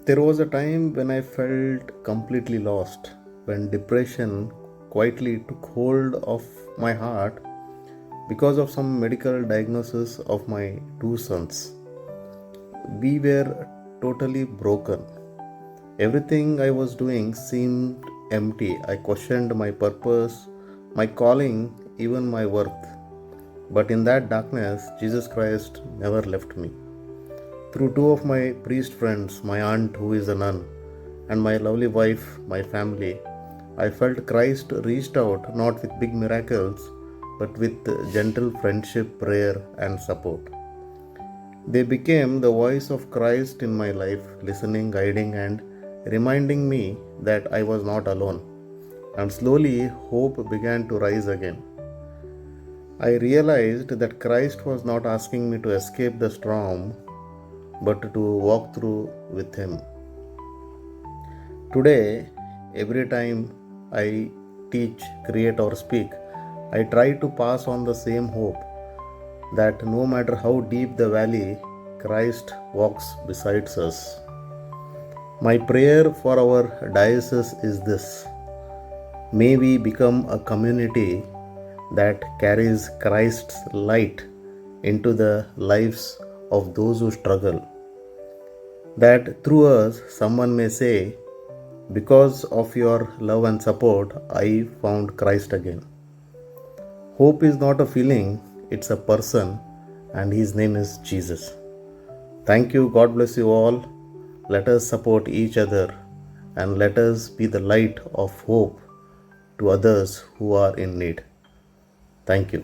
There was a time when I felt completely lost, when depression quietly took hold of my heart because of some medical diagnosis of my two sons. We were totally broken. Everything I was doing seemed empty. I questioned my purpose, my calling, even my worth. But in that darkness, Jesus Christ never left me. Through two of my priest friends, my aunt who is a nun, and my lovely wife, my family, I felt Christ reached out not with big miracles, but with gentle friendship, prayer, and support. They became the voice of Christ in my life, listening, guiding, and reminding me that I was not alone. And slowly, hope began to rise again. I realized that Christ was not asking me to escape the storm, but to walk through with Him. Today, every time I teach, create, or speak, I try to pass on the same hope that no matter how deep the valley, Christ walks beside us. My prayer for our diocese is this: may we become a community that carries Christ's light into the lives of those who struggle. That through us, someone may say, because of your love and support, I found Christ again. Hope is not a feeling, it's a person, and his name is Jesus. Thank you. God bless you all. Let us support each other and let us be the light of hope to others who are in need. Thank you.